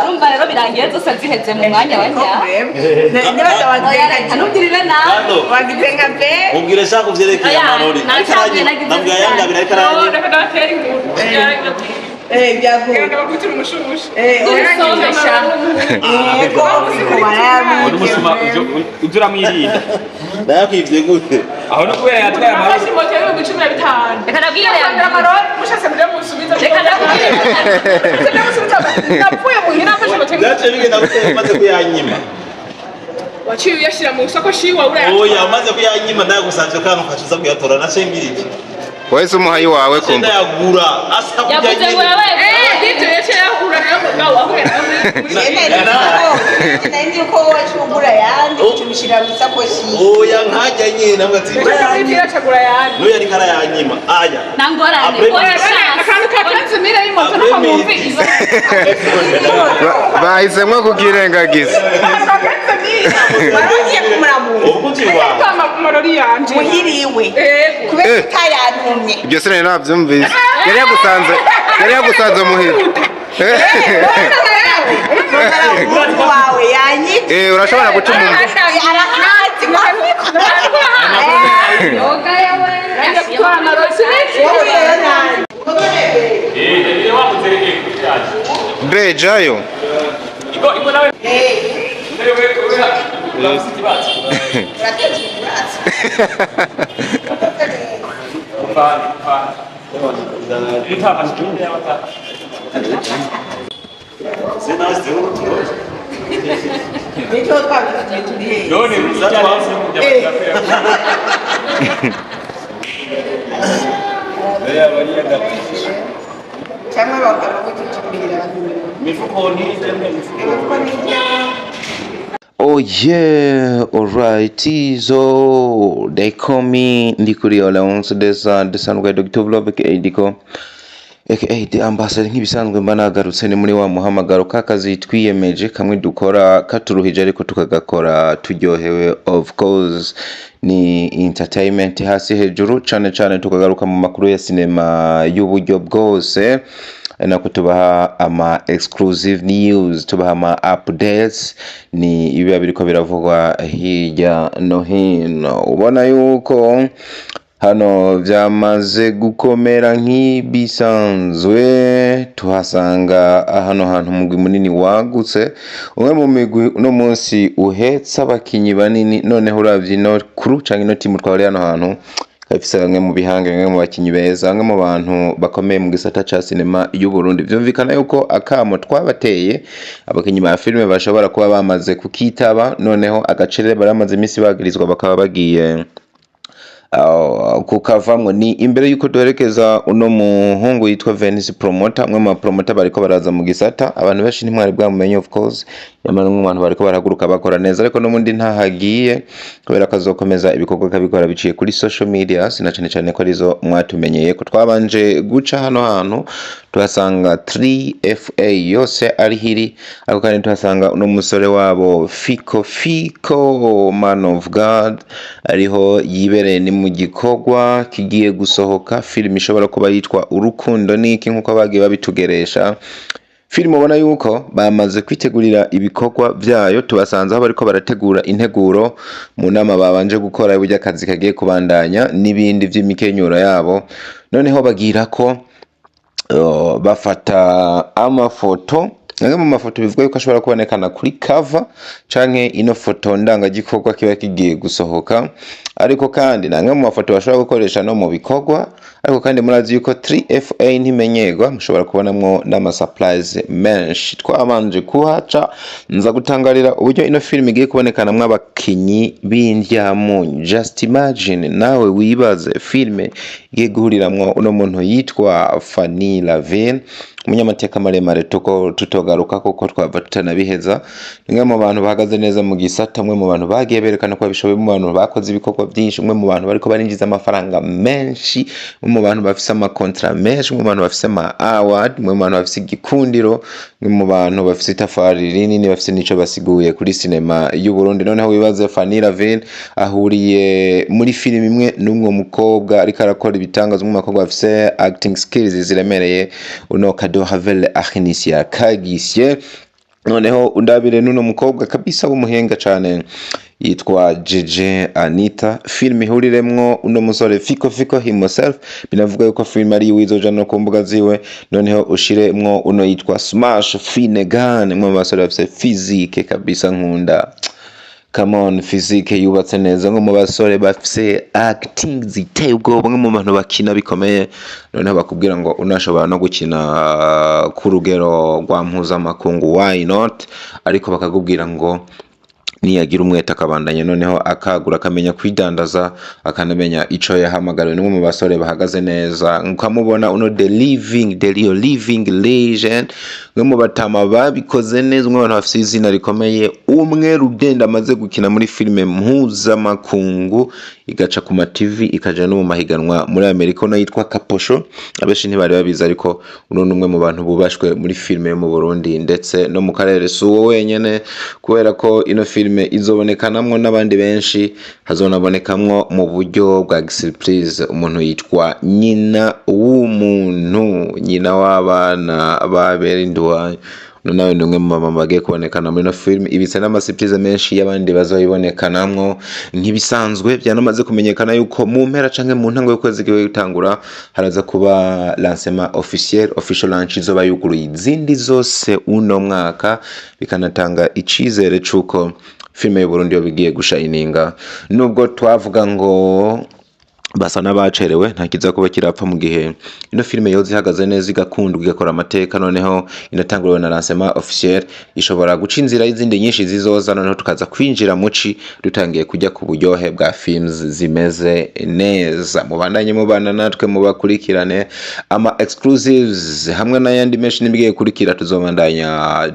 urumva rero birangiye zose ziheze mu mwanya wa nubwirire nawe wagize nka pe ubwire shaka uvyerekeye amarori nabwiye yangabira ariko nayakwivye gute aho no kubera yatwaye amarori byaciye bigenda gute umaze kuyanyima waciye uyashira mu soko shiwa urayatwara oya umaze kuyanyima ndagusanzwe kandi ukacuza kuyatora nace ngiriki wese umuhayi wawe kumva ndayagura asa yavuze ngo yabaye dito yaciye yahura nayo mugabo ahura nandi ko wacungura yandi ucumishira mu sakoshi oya nkajya nyine nabwo ati cagura yandi no yari kara yanyima aya nangorane akantu katanze mira y'imoto no kumumviza bahisemwo kukirengagiza warugiye kumuramu ubukuti wawe amarori yanje muhiriwe kubera itayantumye ibyo se navyumvise yari yagusanze muhira wawe yanyitse urashobora guca umuntu arahati yoga yawe bre jayo cyangwa bakamugutumbira Oh yeah, alright. So they call me Ndikuri Alonso desanzwe Dr. Vlog Ediko aka the ambassador nk'ibisanzwe mba nagarutse ni muri wa muhamagaro kakazi twiyemeje kamwe dukora katuruhije ariko tukagakora turyohewe. Of course ni entertainment hasi hejuru cyane tukagaruka mu makuru ya sinema y'uburyo bwose na kutubaha ama exclusive news, tubaha ama updates ni ibiba biriko biravugwa hirya no hino. Ubona yuko hano vyamaze gukomera nk'ibisanzwe, tuhasanga hano hantu mugwi munini wagutse, umwe mu migwi uno munsi uhetse abakinyi banini. Noneho uravye no kuru canke no timu twari hano hantu kafise bamwe mu bihange, bamwe mu bakinyi beza, bamwe mu bantu bakomeye mu gisata ca sinema y'u Burundi. Vyumvikana yuko akamo twabateye abakinyi ba filime bashobora kuba bamaze kukitaba, noneho agacere baramaze imisi bagirizwa bakaba bagiye kukavamwo. Ni imbere yuko duherekeza uno muhungu yitwa Venice Promoter, umwe mu promoter bariko baraza mu gisata. Abantu benshi ntimwari bwamumenye of course, yamara nk'abantu bariko barahaguruka bakora neza, ariko no mundi ntahagiye kubera kazokomeza ibikorwa kabikora biciye kuri social media, sina cyane ko arizo mwatumenyeye ko. Twabanje guca hano hantu tuhasanga 3FA yose ari hiri, ariko kandi tuhasanga uno musore wabo Fiko man of God ariho yibereye ni mu gikorwa kigiye gusohoka, film ishobora kuba yitwa Urukundo Niki nkuko bagiye babitugeresha. Film ubona yuko bamaze kwitegurira ibikorwa byayo, tubasanze aho bariko barategura integuro mu nama babanje gukora burya akazi kagiye kubandanya n'ibindi vy'imikenyuro yabo. Noneho bagira ko bafata amafoto, namwe mu mafoto bivuga yuko ashobora kubonekana kuri cover canke ino foto ndangagikorwa kiba kigiye gusohoka, ariko kandi namwe mu mafoto bashobora gukoresha no mu bikorwa. Ariko kandi murazi yuko 3FA ntimenyerwa, mushobora kubonamwo n'ama surprise menshi. Twabanje kuhaca nza gutangarira uburyo ino film igiye kubonekana mw'abakinyi b'indyamunyu. Just imagine nawe wibaze filme igiye guhuriramwo uno muntu yitwa Fanny Lavin, umunyamateka maremare tutogaruka kuko twava tutanabiheza. Nimwe mu bantu bahagaze neza mu gisata, mwe mu bantu bagiye berekana ko bishoboye, mu bantu bakoze ibikorwa byinshi, mwe mu bantu bariko barinjiza amafaranga menshi, mu bantu bafise ama contrat menshi, mu bantu bafise ama award, mu bantu bafise igikundiro, mu bantu bafise itafari rinini, bafise nico basiguye kuri sinema y'u Burundi. Noneho wibaze Fanny Lavin ahuriye muri film imwe n'umwe mukobwa ariko arakora ibitangazo, mu makobwa bafise acting skills ziremereye, uno de Havel Akhinisia Kagisye. Noneho undabire nuno mukobwa kabisa w'umuhenga cyane yitwa Jeje Anita. Film ihuriremwo uno musore Fiko himself, binavuga yuko film ari wizoja no ku mbuga ziwe. Noneho ushiremwo uno yitwa Smash Finnegan, mwe basore bafite physique kabisa nkunda. Come on, physique yubatse neza nko mu basore bafite acting ziteye ubwoba nko mu bantu bakina bikomeye. Noneho bakubwira ngo unashobora no gukina ku rugero rwa mpuzamakungu, why not? Ariko bakakubwira ngo niyagira umwete akabandanya noneho akagura akamenya kwidandaza akanamenya ico yahamagariwe n'umwe mu basore bahagaze neza. Nkamubona uno the real living legend, mu batama babikoze neza, umwe abantu bafite izina rikomeye, umwe rugenda amaze gukina muri filime mpuzamakungu igaca ku ma TV ikaja no mu mahiganwa muri Amerika, no yitwa Kaposho. Abeshi ntibari babizi ariko uno numwe mu bantu bubashwe muri filime mu Burundi ndetse no mu karere. Suwo wenyene kubera ko ino filime izobonekanamwo n'abandi benshi, hazonabonekamwo mu buryo bwa surprise umuntu yitwa nyina w'umuntu, nyina w'abana baberinduwa. Nawe ndumwe mu mama bagiye kubonekana muri no film. Ibitse n'amasurprise menshi y'abandi bazoyibonekanamwo nk'ibisanzwe. Byanamaze kumenyekana yuko mu mpera canke mu ntango y'ukwezi giye gutangura haraza kuba lancement official launch izoba yuguruye izindi zose uno mwaka, bikanatanga icizere cuko filime y'u Burundi yo bigiye gushininga. Nubwo twavuga ngo basa n'abacerewe, nta kiza kuba kirapfa mu gihe ino filime yoze ihagaze neza igakundwa igakora amateka. Noneho inatanguriwe na lancement officiel, ishobora guca inzira y'izindi nyinshi zizoza. Noneho tukaza kwinjira muci dutangiye kujya ku buryohe bwa films zimeze neza. Mubandanye mubana natwe mubakurikirane ama exclusives hamwe n'ayandi menshi nibigiye kurikira, tuzobandanya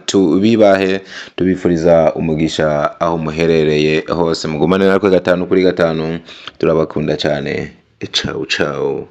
tubibahe. Tubifuriza umugisha aho muherereye hose, mugumane natwe 5 kuri 5. Turabakunda cyane. Ciao ciao.